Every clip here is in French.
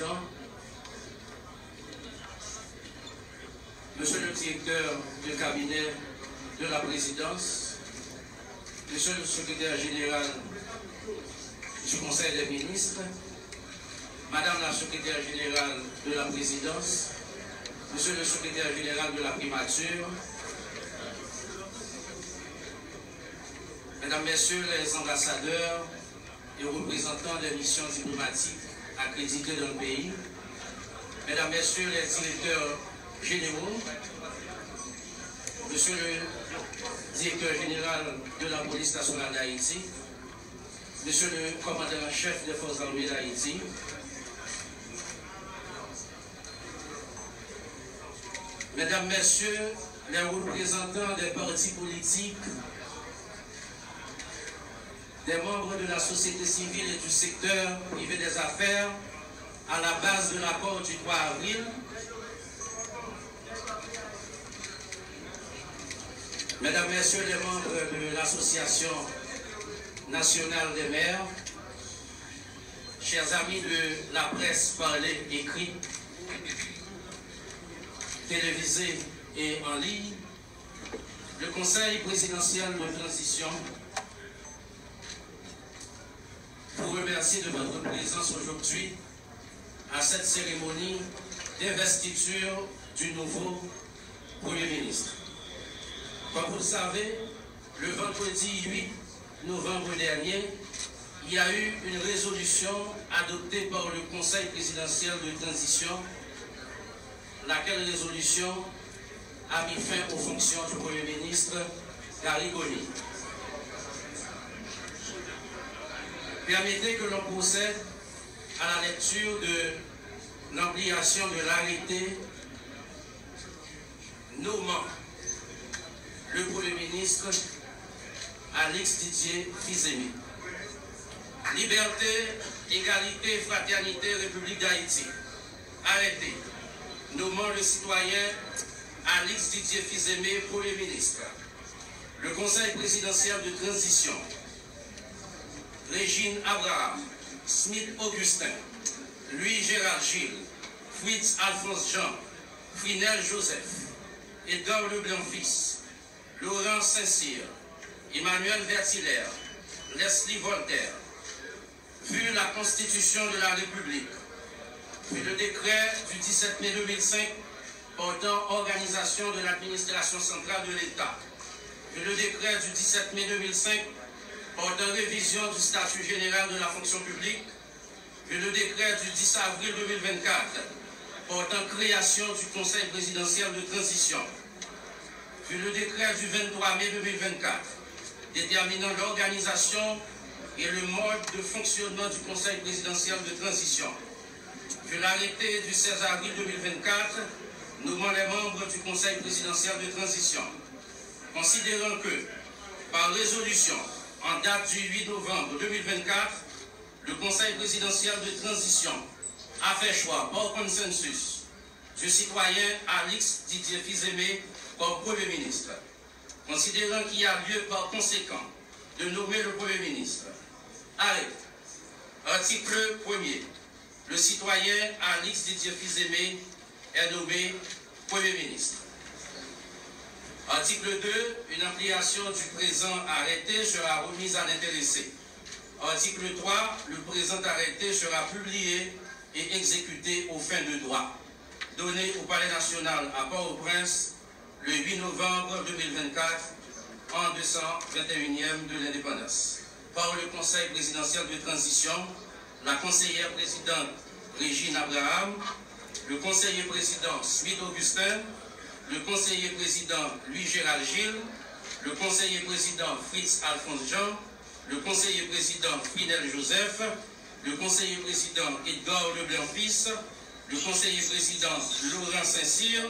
Président, Monsieur le Directeur du cabinet de la Présidence, Monsieur le Secrétaire général du Conseil des ministres, Madame la Secrétaire générale de la Présidence, Monsieur le Secrétaire général de la Primature, Mesdames, Messieurs les ambassadeurs et représentants des missions diplomatiques accréditées dans le pays, Mesdames, Messieurs les directeurs généraux, Monsieur le directeur général de la police nationale d'Haïti, Monsieur le commandant-chef des forces armées d'Haïti, Mesdames, Messieurs les représentants des partis politiques, des membres de la société civile et du secteur privé des affaires à la base de l'accord du 3 avril, Mesdames, Messieurs les membres de l'Association nationale des maires, chers amis de la presse parlée, écrite, télévisée et en ligne, le Conseil présidentiel de transition vous remercie de votre présence aujourd'hui à cette cérémonie d'investiture du nouveau Premier ministre. Comme vous le savez, le vendredi 8 novembre dernier, il y a eu une résolution adoptée par le Conseil présidentiel de transition, laquelle résolution a mis fin aux fonctions du Premier ministre Gary Conille. Permettez que l'on procède à la lecture de l'ampliation de l'arrêté nommant le Premier ministre Alix Didier Fils-Aimé. Liberté, égalité, fraternité, République d'Haïti. Arrêté. Nommant le citoyen Alix Didier Fils-Aimé Premier ministre. Le Conseil présidentiel de transition. Régine Abraham, Smith Augustin, Louis Gérard Gilles, Fritz Alphonse Jean, Frinel Joseph, Edgar Leblanc-Fils, Laurent Saint-Cyr, Emmanuel Verthilaire, Leslie Voltaire, vu la Constitution de la République, vu le décret du 17 mai 2005 portant organisation de l'administration centrale de l'État, vu le décret du 17 mai 2005 portant révision du statut général de la fonction publique, vu le décret du 10 avril 2024 portant création du Conseil présidentiel de transition, vu le décret du 23 mai 2024 déterminant l'organisation et le mode de fonctionnement du Conseil présidentiel de transition, vu l'arrêté du 16 avril 2024 nommant les membres du Conseil présidentiel de transition, considérant que, par résolution en date du 8 novembre 2024, le Conseil présidentiel de transition a fait choix par consensus du citoyen Alix Didier Fils-Aimé comme Premier ministre, considérant qu'il y a lieu par conséquent de nommer le Premier ministre. Arrêt. Article 1er. Le citoyen Alix Didier Fils-Aimé est nommé Premier ministre. Article 2. Une ampliation du présent arrêté sera remise à l'intéressé. Article 3. Le présent arrêté sera publié et exécuté aux fins de droit. Donné au Palais national à Port-au-Prince le 8 novembre 2024 en 221e de l'indépendance. Par le Conseil présidentiel de transition, la conseillère présidente Régine Abraham, le conseiller président Smith Augustin, le conseiller président Louis Gérard Gilles, le conseiller président Fritz Alphonse Jean, le conseiller président Frinel Joseph, le conseiller président Edgar Leblanc-Fils, le conseiller président Laurent Saint-Cyr,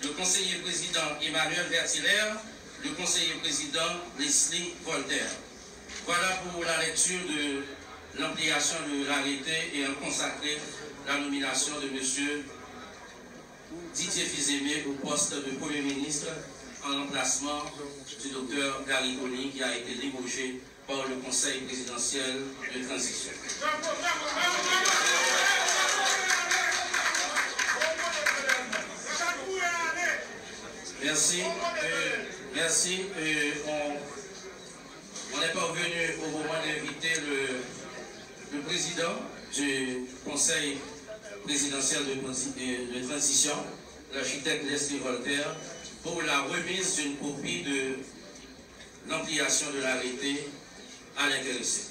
le conseiller président Emmanuel Verthilaire, le conseiller président Leslie Voltaire. Voilà pour la lecture de l'ampliation de l'arrêté et en consacrer la nomination de M. Didier Fils-Aimé au poste de Premier ministre en remplacement du Dr Gary Conille qui a été limogé par le Conseil présidentiel de transition. Merci. Merci. On est parvenu au moment d'inviter le président du Conseil présidentiel de transition, l'architecte Leslie Voltaire, pour la remise d'une copie de l'ampliation de l'arrêté à l'intéressé.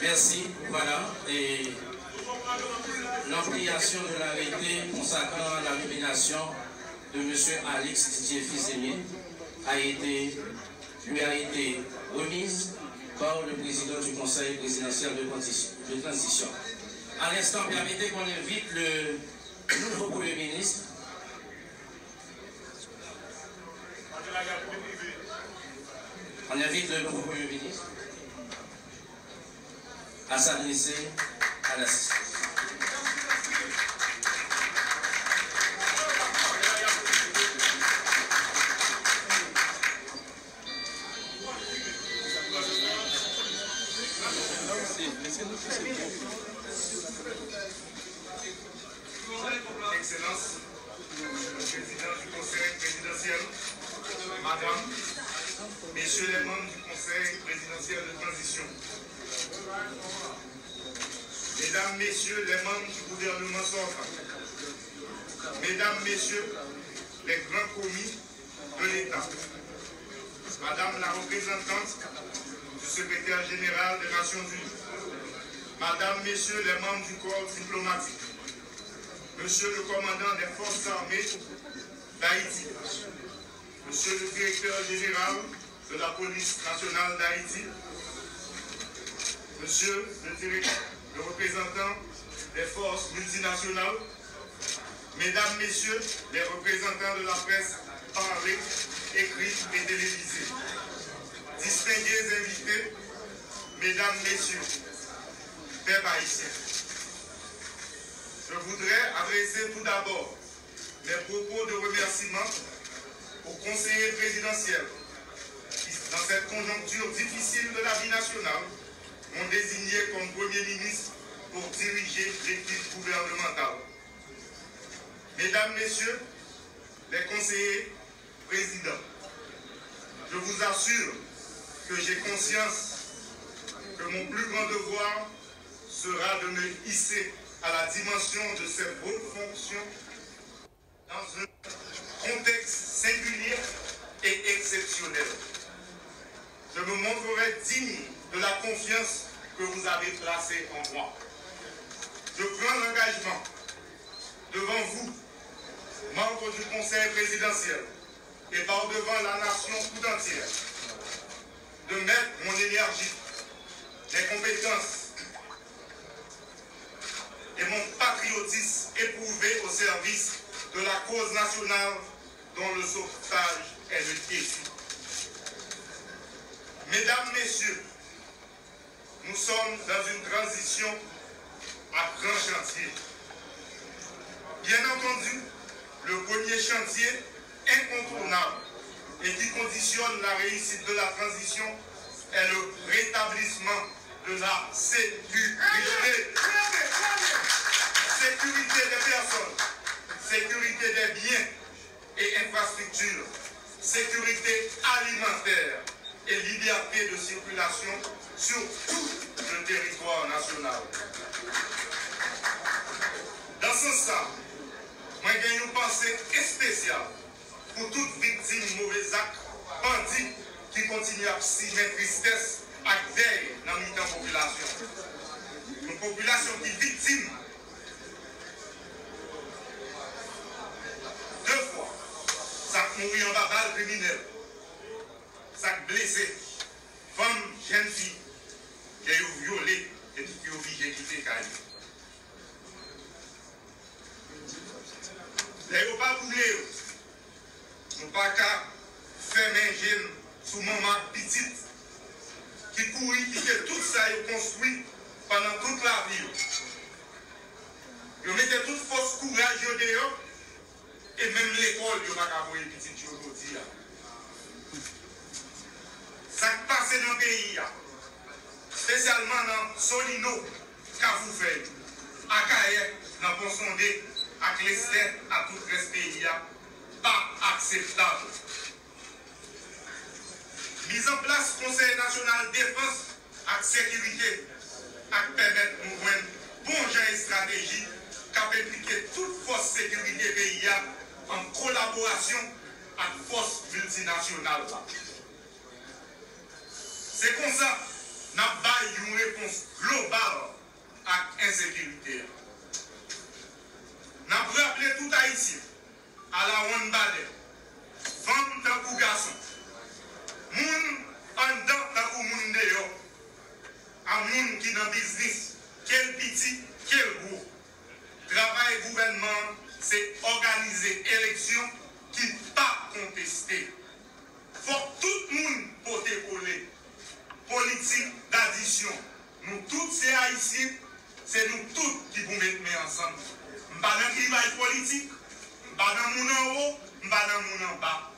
Merci, voilà, et l'ampliation de l'arrêté consacrant la nomination de M. Alex Didier Fils-Aimé lui a été remise par le président du Conseil présidentiel de transition. À l'instant, permettez qu'on invite le nouveau Premier ministre. On invite le nouveau Premier ministre à s'adresser à l'assistance. Excellence, le président du Conseil présidentiel, Madame, Messieurs les membres du Conseil présidentiel de transition, Mesdames, Messieurs les membres du gouvernement sortant, Mesdames, Messieurs les grands commis de l'État, Madame la représentante du secrétaire général des Nations Unies, Madame, Messieurs les membres du corps diplomatique, Monsieur le commandant des forces armées d'Haïti, Monsieur le directeur général de la police nationale d'Haïti, Monsieur le représentant des forces multinationales, Mesdames, Messieurs les représentants de la presse parlée, écrite et télévisée, distingués invités, Mesdames, Messieurs, pères haïtiens. Je voudrais adresser tout d'abord mes propos de remerciement aux conseillers présidentiels qui, dans cette conjoncture difficile de la vie nationale, m'ont désigné comme Premier ministre pour diriger l'équipe gouvernementale. Mesdames, Messieurs, les conseillers présidents, je vous assure que j'ai conscience que mon plus grand devoir sera de me hisser à la dimension de cette haute fonction dans un contexte singulier et exceptionnel. Je me montrerai digne de la confiance que vous avez placée en moi. Je prends l'engagement devant vous, membres du Conseil présidentiel, et par devant la nation tout entière, de mettre mon énergie, mes compétences et mon patriotisme éprouvé au service de la cause nationale dont le sauvetage est le défi. Mesdames, Messieurs, nous sommes dans une transition à grand chantier. Bien entendu, le premier chantier incontournable et qui conditionne la réussite de la transition est le rétablissement de la sécurité. Sécurité des personnes, sécurité des biens et infrastructures, sécurité alimentaire et liberté de circulation sur tout le territoire national. Dans ce sens, moi j'ai une pensée spéciale pour toute victime de mauvais actes, bandits qui continuent à subir tristesse et veille dans la population. Une population qui est victime balle criminelle. Ça blessé. Femme, jeune fille, qui a violé et qui a obligé de quitter Cali. Là, il ne faut pas oublier. Nous ne pouvons pas faire un jeune sous maman petite qui courit, qui fait tout ça et construit pendant toute la vie. Ils mettaient toute force courage dehors et même l'école, ils n'ont pas qu'à voir les petites aujourd'hui. Ça qui passe dans le pays, spécialement dans Solino, qu'a vous fait, à Kaye, dans Ponsondé, à Clester, à tout le pays, pas acceptable. Mise en place Conseil national de défense et sécurité, à permettre de nous voir bon genre et stratégie, qui impliquer toute force sécurité pays en collaboration avec force multinationale. C'est comme ça que nous avons une réponse globale à l'insécurité. Nous avons rappelé tout Haïtien à la Ronde Badet, femme tant pour garçon, moun en dedans tant pour moun dehors, à moun qui dans le business, quel petit, quel gros. Travail gouvernement, c'est organiser élection qui n'est pas contestée. Il faut que tout le monde porte coller. Politique d'addition. Nous tous, ces Haïtiens, c'est nous tous qui vous mettons ensemble. Je ne suis pas dans le clivage politique, je ne suis pas dans le monde en haut, je ne suis pas dans le monde en bas.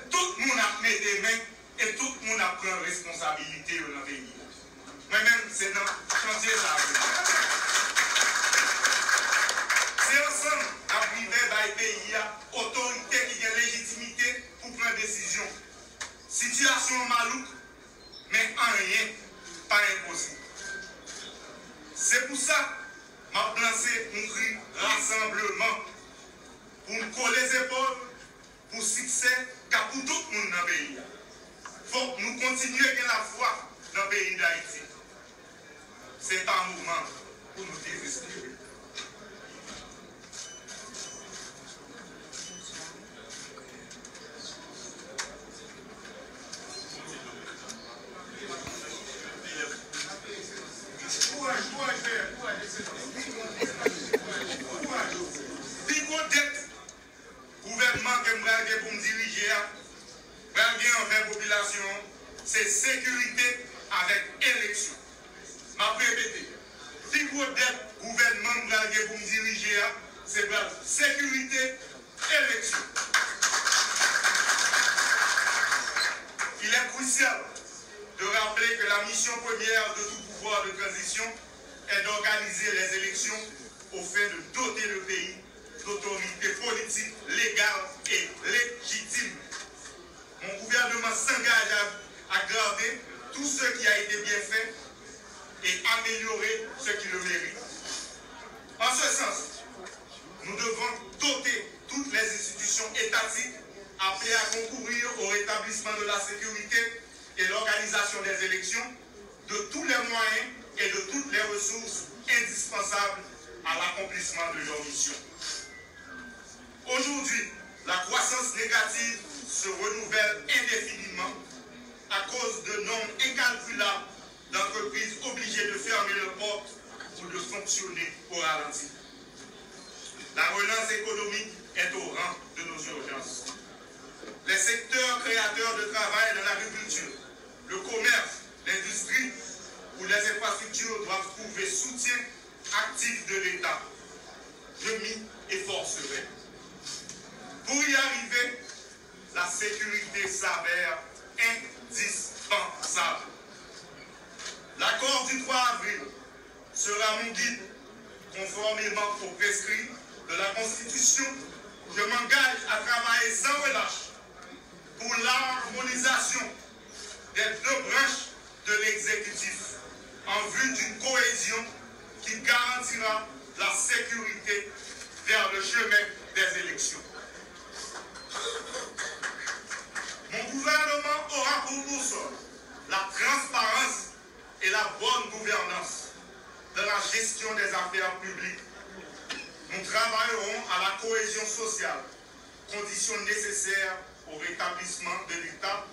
Tout le monde a mis des mains et tout le monde a pris responsabilité dans le pays. Moi-même, c'est dans le chantier là. C'est ensemble, à privé dans le pays, autorité qui a légitimité pour prendre décision. Situation malouque, mais en rien, pas impossible. C'est pour ça que je lancé un cri rassemblement pour nous coller les épaules pour succès car pour tout le monde dans le pays. Il faut que nous continuions à la foi dans le pays d'Haïti. Ce n'est pas un mouvement pour nous désespérer. Gouvernement que je pour me diriger, envers la population, c'est sécurité avec élection. Je vais répéter. Si vous êtes gouvernement pour me diriger, c'est sécurité, élection. Il est crucial de rappeler que la mission première de tout pouvoir de transition est d'organiser les élections au fait de doter le pays d'autorités politiques légales et légitimes. Mon gouvernement s'engage à aggraver tout ce qui a été bien fait et améliorer ce qui le mérite. En ce sens, nous devons doter toutes les institutions étatiques appelées à concourir au rétablissement de la sécurité et l'organisation des élections de tous les moyens et de toutes les ressources indispensables à l'accomplissement de leur mission. Aujourd'hui, la croissance négative se renouvelle indéfiniment à cause de nombres incalculables d'entreprises obligées de fermer leurs portes ou de fonctionner au ralenti. La relance économique est au rang de nos urgences. Les secteurs créateurs de travail dans l'agriculture, le commerce, l'industrie ou les infrastructures doivent trouver soutien actif de l'État. Je m'y efforcerai. Pour y arriver, la sécurité s'avère indispensable. L'accord du 3 avril sera mon guide, conformément aux prescrits de la Constitution. Je m'engage à travailler sans relâche pour l'harmonisation des deux branches de l'exécutif en vue d'une cohésion qui garantira la sécurité vers le chemin des élections. Mon gouvernement aura pour boussole la transparence et la bonne gouvernance de la gestion des affaires publiques. Nous travaillerons à la cohésion sociale, condition nécessaire au rétablissement de l'État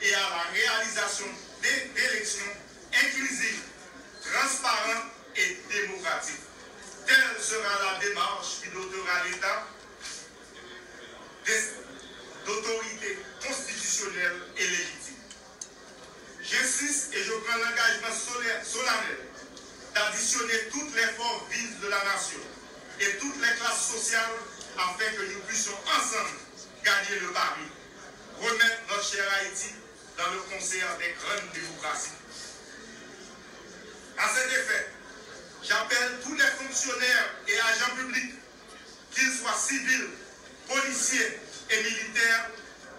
et à la réalisation d'élections inclusives, transparentes et démocratiques. Telle sera la démarche qui dotera l'État d'autorité constitutionnelle et légitime. J'insiste et je prends l'engagement solennel d'additionner toutes les forces vives de la nation et toutes les classes sociales afin que nous puissions ensemble gagner le pari, remettre notre cher Haïti dans le concert des grandes démocraties. À cet effet, j'appelle tous les fonctionnaires et agents publics, qu'ils soient civils, policiers et militaires,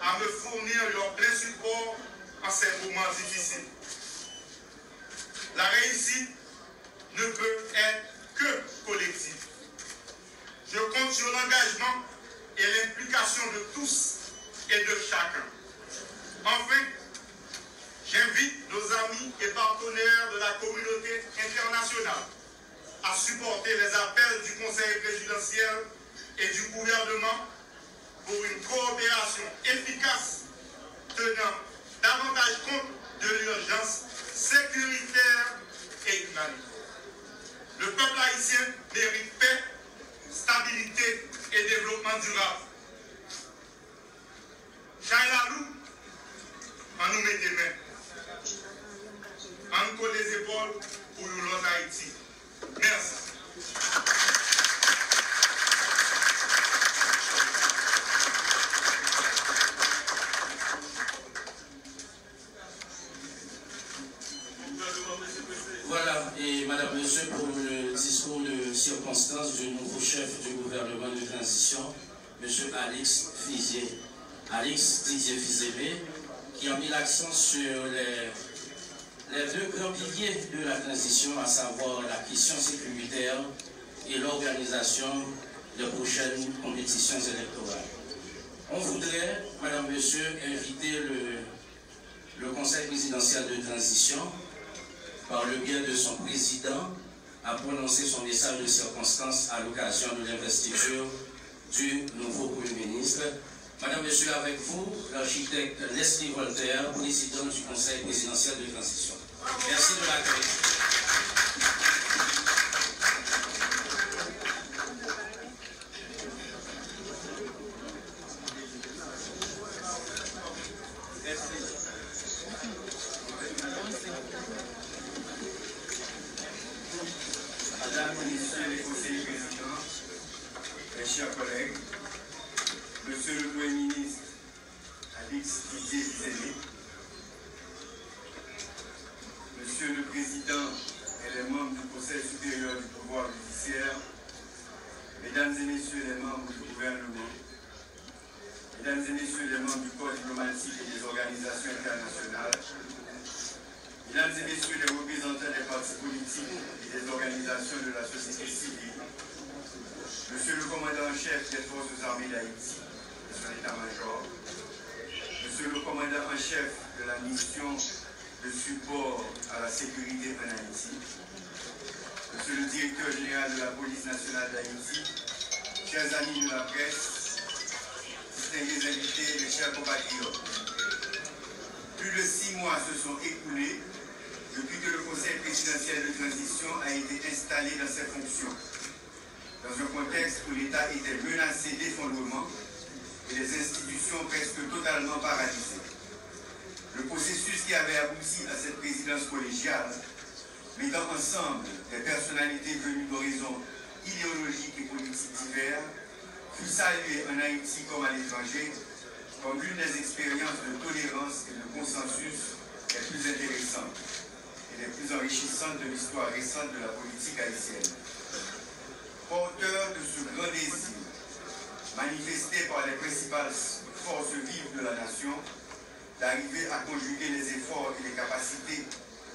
à me fournir leur plein support en ces moments difficiles. La réussite ne peut être que collective. Je compte sur l'engagement et l'implication de tous et de chacun. Enfin, j'invite nos amis et partenaires de la communauté internationale à supporter les appels du Conseil présidentiel et du gouvernement pour une coopération efficace tenant davantage compte de l'urgence sécuritaire et humanitaire. Le peuple haïtien mérite paix, stabilité et développement durable. Chailalou, on nous met des mains. On nous colle les épaules pour l'autre Haïti. Merci. Voilà, et Madame, Monsieur, pour le discours de circonstance du nouveau chef du gouvernement de transition, Monsieur Alix Didier Fizébé, qui a mis l'accent sur les deux grands piliers de la transition, à savoir la question sécuritaire et l'organisation de prochaines compétitions électorales. On voudrait, Madame, Monsieur, inviter le Conseil présidentiel de transition, par le biais de son président, à prononcer son message de circonstance à l'occasion de l'investiture du nouveau Premier ministre. Madame, Monsieur, avec vous, l'architecte Leslie Voltaire, président du Conseil présidentiel de transition. Merci de l'accueil. Madame, Messieurs les conseillers présidents, mes chers collègues, Monsieur le Premier ministre Alix Didier Fizébé, Monsieur le Président et les membres du Conseil supérieur du pouvoir judiciaire, Mesdames et Messieurs les membres du gouvernement, Mesdames et Messieurs les membres du corps diplomatique et des organisations internationales, Mesdames et Messieurs les représentants des partis politiques et des organisations de la société civile, Monsieur le commandant en chef des forces armées d'Haïti et son état-major, Monsieur le commandant en chef de la mission de support à la sécurité en Haïti, Monsieur le directeur général de la police nationale d'Haïti, chers amis de la presse, distingués invités, mes chers compatriotes, plus de 6 mois se sont écoulés depuis que le Conseil présidentiel de transition a été installé dans ses fonctions, dans un contexte où l'État était menacé d'effondrement et les institutions presque totalement paralysées. Le processus qui avait abouti à cette présidence collégiale, mettant ensemble des personnalités venues d'horizons idéologiques et politiques divers, fut salué en Haïti comme à l'étranger comme l'une des expériences de tolérance et de consensus les plus intéressantes et les plus enrichissantes de l'histoire récente de la politique haïtienne. Porteur de ce grand désir, manifesté par les principales forces vives de la nation, d'arriver à conjuguer les efforts et les capacités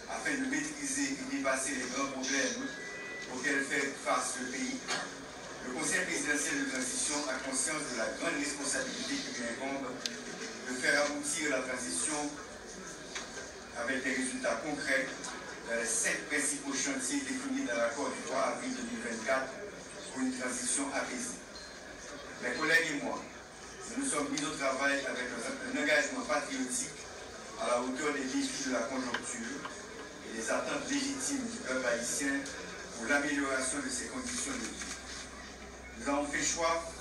afin de maîtriser et dépasser les grands problèmes auxquels fait face le pays, le Conseil présidentiel de transition a conscience de la grande responsabilité qui lui incombe de faire aboutir la transition avec des résultats concrets dans les 5 principaux chantiers définis dans l'accord du 3 avril 2024 pour une transition apaisée. Mes collègues et moi, nous nous sommes mis au travail avec un engagement patriotique à la hauteur des défis de la conjoncture et des attentes légitimes du peuple haïtien pour l'amélioration de ses conditions de vie. Nous avons fait choix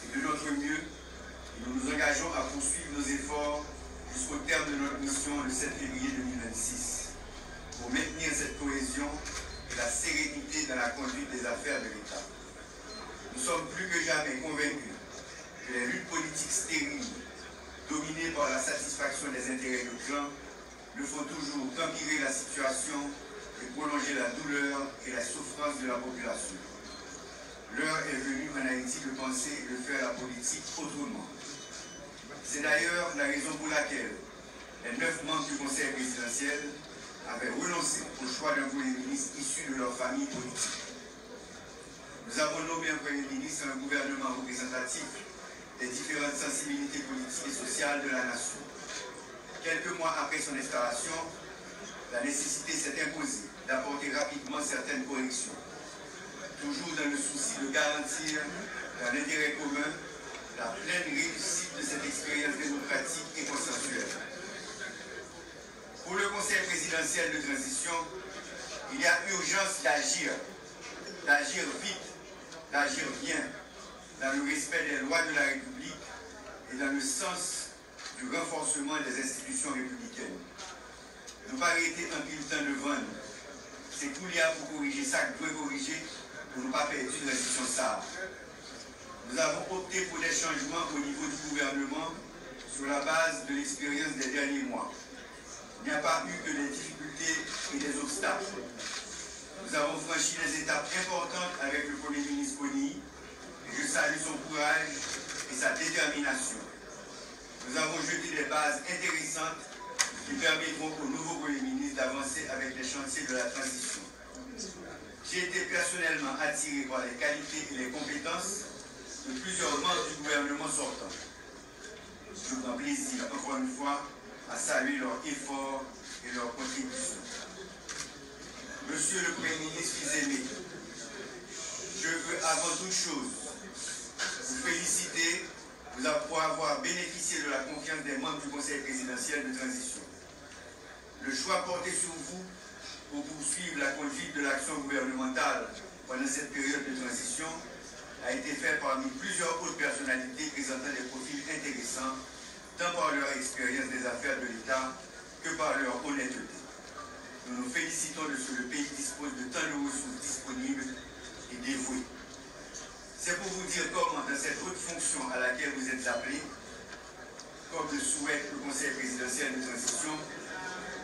et de notre mieux et nous nous engageons à poursuivre nos efforts jusqu'au terme de notre mission le 7 février 2026 pour maintenir cette cohésion et la sérénité dans la conduite des affaires de l'État. Nous sommes plus que jamais convaincus que les luttes politiques stériles, dominées par la satisfaction des intérêts de clan, ne font toujours qu'empirer la situation et prolonger la douleur et la souffrance de la population. L'heure est venue en Haïti de penser et de faire la politique autrement. C'est d'ailleurs la raison pour laquelle les 9 membres du Conseil présidentiel avaient renoncé au choix d'un Premier ministre issu de leur famille politique. Nous avons nommé un Premier ministre et un gouvernement représentatif des différentes sensibilités politiques et sociales de la nation. Quelques mois après son installation, la nécessité s'est imposée d'apporter rapidement certaines corrections, toujours dans le souci de garantir, dans l'intérêt commun, la pleine réussite de cette expérience démocratique et consensuelle. Pour le Conseil présidentiel de transition, il y a urgence d'agir vite, d'agir bien, dans le respect des lois de la République et dans le sens du renforcement des institutions républicaines. Ne pas arrêter un pile temps de vendre, c'est tout il y a pour corriger ça que doit corriger pour ne pas perdre une transition sale. Nous avons opté pour des changements au niveau du gouvernement sur la base de l'expérience des derniers mois. Il n'y a pas eu que des difficultés et des obstacles. Nous avons franchi des étapes importantes avec le Premier ministre Kony et je salue son courage et sa détermination. Nous avons jeté des bases intéressantes qui permettront au nouveau Premier ministre d'avancer avec les chantiers de la transition. J'ai été personnellement attiré par les qualités et les compétences de plusieurs membres du gouvernement sortant. Je prends plaisir, encore une fois, à saluer leurs efforts et leurs contributions. Monsieur le Premier ministre Fils-Aimé, je veux avant toute chose vous féliciter pour avoir bénéficié de la confiance des membres du Conseil présidentiel de transition. Le choix porté sur vous pour poursuivre la conduite de l'action gouvernementale pendant cette période de transition a été fait parmi plusieurs autres personnalités présentant des profils intéressants, tant par leur expérience des affaires de l'État que par leur honnêteté. Nous nous félicitons de ce que le pays dispose de tant de ressources disponibles et dévouées. C'est pour vous dire comment, dans cette haute fonction à laquelle vous êtes appelés, comme le souhaite le Conseil présidentiel de transition,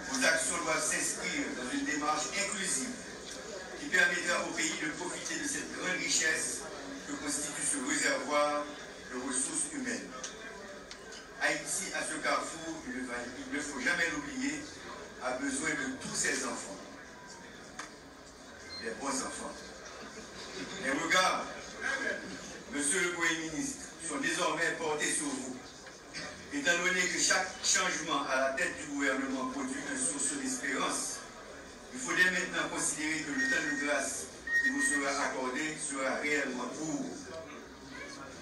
vos actions doivent s'inscrire dans une démarche inclusive qui permettra au pays de profiter de cette grande richesse que constitue ce réservoir de ressources humaines. Haïti, à ce carrefour, il ne faut jamais l'oublier, a besoin de tous ses enfants, les bons enfants. Les regards, Monsieur le Premier ministre, sont désormais portés sur vous. Étant donné que chaque changement à la tête du gouvernement produit un source d'espérance, il faut dès maintenant considérer que le temps de grâce qui vous sera accordé sera réellement court.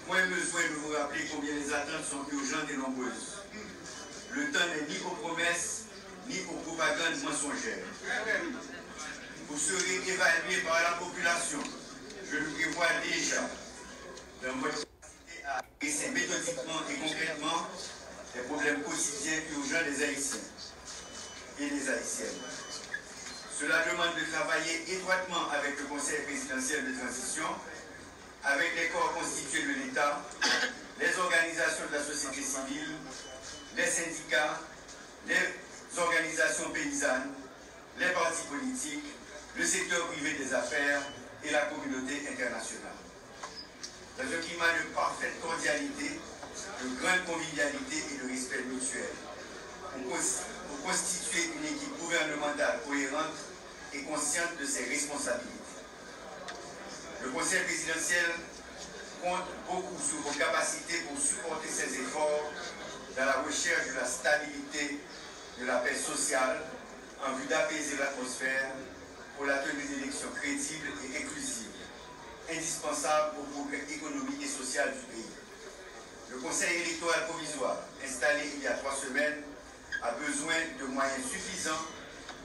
Point besoin de vous rappeler combien les attentes sont urgentes et nombreuses. Le temps n'est ni aux promesses, ni aux propagandes mensongères. Vous serez évalué par la population. Je le prévois déjà dans votre capacité à adresser méthodiquement et concrètement les problèmes quotidiens urgents des Haïtiens et des Haïtiennes. Cela demande de travailler étroitement avec le Conseil présidentiel de transition, avec les corps constitués de l'État, les organisations de la société civile, les syndicats, les organisations paysannes, les partis politiques, le secteur privé des affaires et la communauté internationale. Dans un climat de parfaite cordialité, de grande convivialité et de respect mutuel, pour constituer une équipe gouvernementale cohérente et consciente de ses responsabilités. Le Conseil présidentiel compte beaucoup sur vos capacités pour supporter ces efforts dans la recherche de la stabilité, de la paix sociale, en vue d'apaiser l'atmosphère pour la tenue d'élections crédibles et inclusives, indispensables au progrès économique et social du pays. Le Conseil électoral provisoire, installé il y a 3 semaines, a besoin de moyens suffisants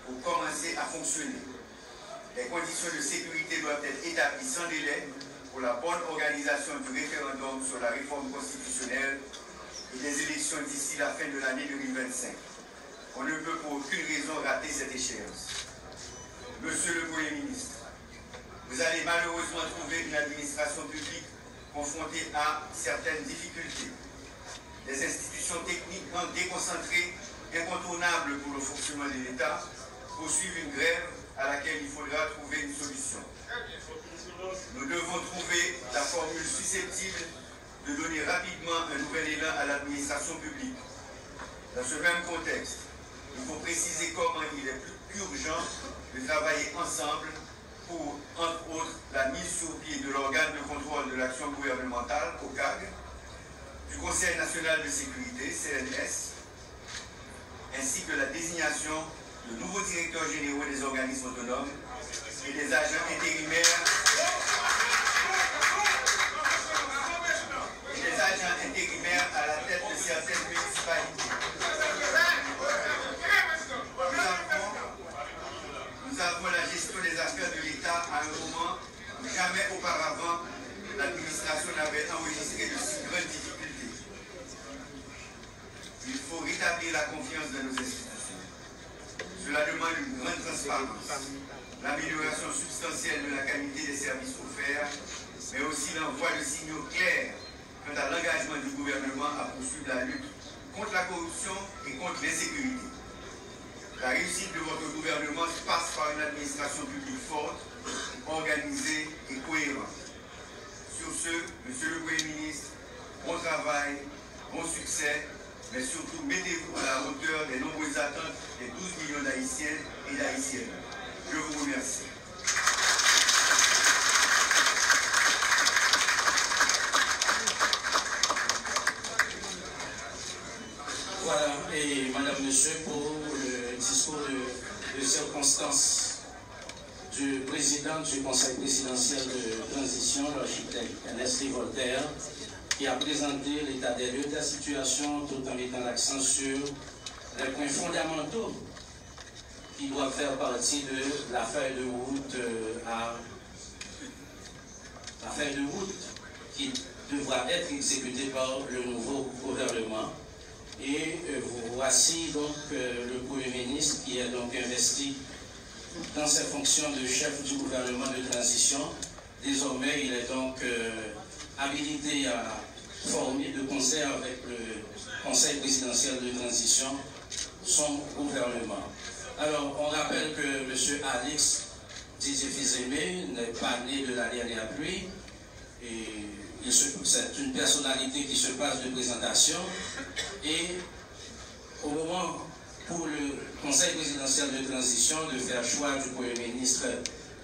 pour commencer à fonctionner. Les conditions de sécurité doivent être établies sans délai pour la bonne organisation du référendum sur la réforme constitutionnelle et des élections d'ici la fin de l'année 2025. On ne peut pour aucune raison rater cette échéance. Monsieur le Premier ministre, vous allez malheureusement trouver une administration publique confrontée à certaines difficultés. Des institutions techniquement déconcentrées, incontournables pour le fonctionnement de l'État, poursuivent une grève à laquelle il faudra trouver une solution. Nous devons trouver la formule susceptible de donner rapidement un nouvel élan à l'administration publique. Dans ce même contexte, il faut préciser comment il est plus urgent de travailler ensemble pour, entre autres, la mise sur pied de l'organe de contrôle de l'action gouvernementale, OCAG, du Conseil national de sécurité, CNS, ainsi que la désignation de nouveaux directeurs généraux des organismes autonomes et des agents intérimaires à la tête de certaines municipalités. Nous avons la gestion des affaires de l'État à un moment où jamais auparavant l'administration n'avait enregistré de si grandes difficultés. Il faut rétablir la confiance dans nos institutions. Cela demande une grande transparence, l'amélioration substantielle de la qualité des services offerts, mais aussi l'envoi de signaux clairs quant à l'engagement du gouvernement à poursuivre la lutte contre la corruption et contre l'insécurité. La réussite de votre gouvernement passe par une administration publique forte, organisée et cohérente. Sur ce, Monsieur le Premier ministre, bon travail, bon succès, mais surtout mettez-vous à la hauteur des nombreuses attentes des 12 millions d'Haïtiens et d'Haïtiennes. Je vous remercie. Voilà, et Madame, Monsieur, pour le discours de circonstance du président du Conseil présidentiel de transition, l'architecte Ernest Voltaire, qui a présenté l'état des lieux de la situation tout en mettant l'accent sur les points fondamentaux qui doivent faire partie de la feuille de route qui devra être exécutée par le nouveau gouvernement. Et voici donc le Premier ministre qui est donc investi dans ses fonctions de chef du gouvernement de transition. Désormais, il est donc habilité à former de concert avec le Conseil présidentiel de transition son gouvernement. Alors, on rappelle que M. Alex Didier Fils-Aimé n'est pas né de la dernière pluie. Et c'est une personnalité qui se passe de présentation. Et au moment pour le Conseil présidentiel de transition de faire choix du Premier ministre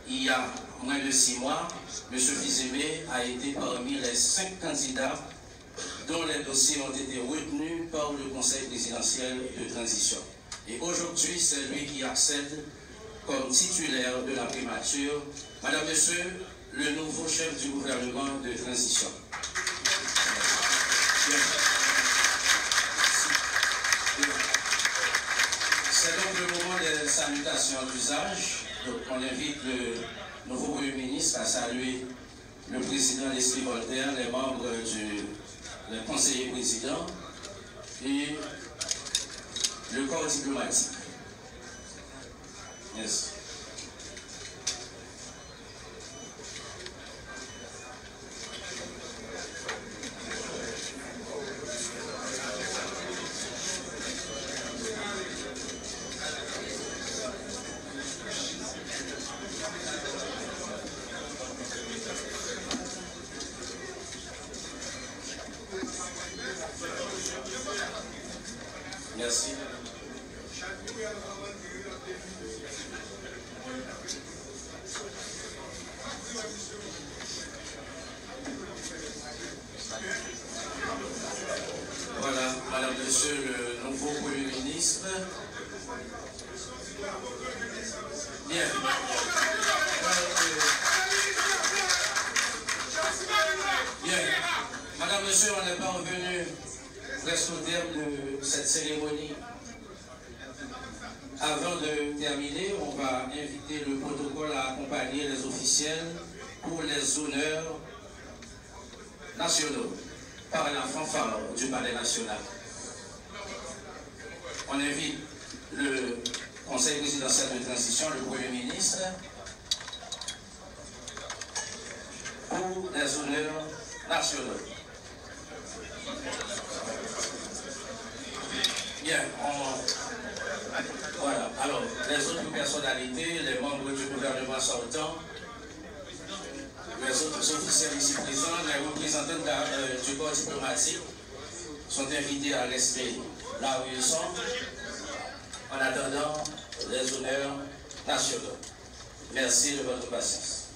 il y a moins de 6 mois, M. Fils-Aimé a été parmi les 5 candidats dont les dossiers ont été retenus par le Conseil présidentiel de transition. Et aujourd'hui, c'est lui qui accède comme titulaire de la primature. Madame, Monsieur, le nouveau chef du gouvernement de transition. C'est donc le moment des salutations d'usage. Donc on invite le nouveau Premier ministre à saluer le président Leslie Voltaire, les membres du conseiller président et le corps diplomatique. Yes. Merci. Voilà, Madame, Monsieur, le nouveau Premier ministre. Bien. Bien. Madame, Messieurs, on est parvenu presque au terme de cette cérémonie. Avant de terminer, on va inviter le protocole à accompagner les officiels pour les honneurs nationaux par la fanfare du Palais national. On invite le Conseil présidentiel de transition, le Premier ministre, pour les honneurs nationaux. Bien, voilà. Alors, les autres personnalités, les membres du gouvernement sortant, les autres officiels ici présents, les représentants du corps diplomatique sont invités à rester là où ils sont en attendant les honneurs nationaux. Merci de votre patience.